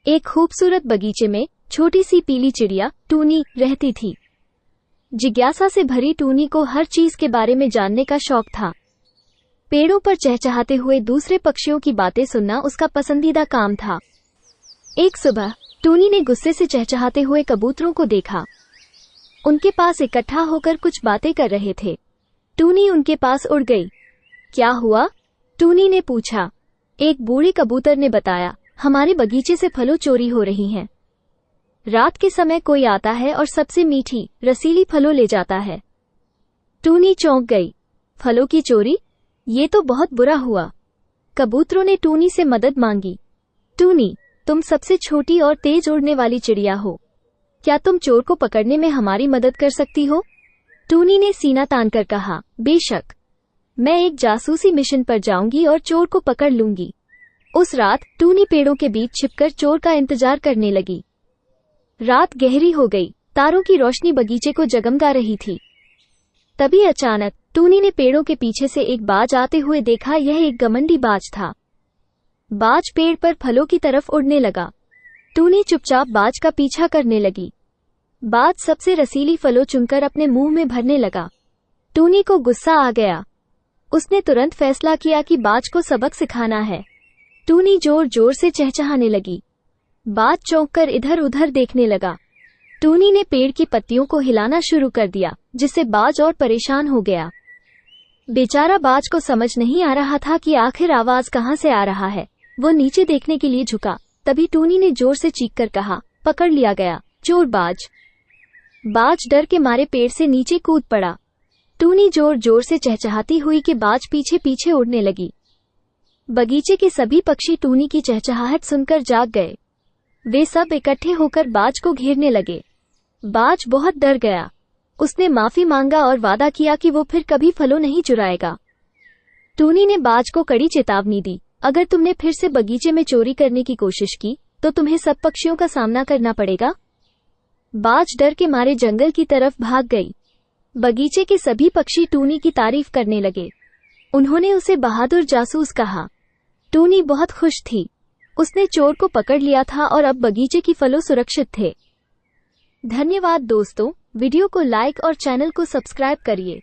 एक खूबसूरत बगीचे में छोटी सी पीली चिड़िया टूनी रहती थी। जिज्ञासा से भरी टूनी को हर चीज के बारे में जानने का शौक था। पेड़ों पर चहचहाते हुए दूसरे पक्षियों की बातें सुनना उसका पसंदीदा काम था। एक सुबह टूनी ने गुस्से से चहचहाते हुए कबूतरों को देखा। उनके पास इकट्ठा होकर कुछ बातें कर रहे थे। टूनी उनके पास उड़ गई। क्या हुआ? टूनी ने पूछा। एक बूढ़े कबूतर ने बताया, हमारे बगीचे से फलों चोरी हो रही हैं। रात के समय कोई आता है और सबसे मीठी रसीली फलों ले जाता है। टूनी चौंक गई। फलों की चोरी? ये तो बहुत बुरा हुआ। कबूतरों ने टूनी से मदद मांगी। टूनी, तुम सबसे छोटी और तेज उड़ने वाली चिड़िया हो। क्या तुम चोर को पकड़ने में हमारी मदद कर सकती हो? टूनी ने सीना तानकर कहा, बेशक। मैं एक जासूसी मिशन पर जाऊंगी और चोर को पकड़ लूंगी। उस रात टूनी पेड़ों के बीच छिपकर चोर का इंतजार करने लगी। रात गहरी हो गई। तारों की रोशनी बगीचे को जगमगा रही थी। तभी अचानक टूनी ने पेड़ों के पीछे से एक बाज आते हुए देखा। यह एक घमंडी बाज था। बाज पेड़ पर फलों की तरफ उड़ने लगा। टूनी चुपचाप बाज का पीछा करने लगी। बाज सबसे रसीली फलों चुनकर अपने मुंह में भरने लगा। टूनी को गुस्सा आ गया। उसने तुरंत फैसला किया कि बाज को सबक सिखाना है। टूनी जोर जोर से चहचहाने लगी। बाज चौंककर इधर उधर देखने लगा। टूनी ने पेड़ की पत्तियों को हिलाना शुरू कर दिया, जिससे बाज और परेशान हो गया। बेचारा बाज को समझ नहीं आ रहा था कि आखिर आवाज कहाँ से आ रहा है। वो नीचे देखने के लिए झुका। तभी टूनी ने जोर से चीखकर कहा, पकड़ लिया गया, चोर बाज। बाज डर के मारे पेड़ से नीचे कूद पड़ा। टूनी जोर जोर से चहचहाती हुई कि बाज पीछे पीछे उड़ने लगी। बगीचे के सभी पक्षी टूनी की चहचहाहट सुनकर जाग गए। वे सब इकट्ठे होकर बाज को घेरने लगे। बाज बहुत डर गया। उसने माफी मांगा और वादा किया कि वो फिर कभी फलों नहीं चुराएगा। टूनी ने बाज को कड़ी चेतावनी दी, अगर तुमने फिर से बगीचे में चोरी करने की कोशिश की तो तुम्हें सब पक्षियों का सामना करना पड़ेगा। बाज डर के मारे जंगल की तरफ भाग गई। बगीचे के सभी पक्षी टूनी की तारीफ करने लगे। उन्होंने उसे बहादुर जासूस कहा। टूनी बहुत खुश थी। उसने चोर को पकड़ लिया था और अब बगीचे की फलों सुरक्षित थे। धन्यवाद दोस्तों, वीडियो को लाइक और चैनल को सब्सक्राइब करिए।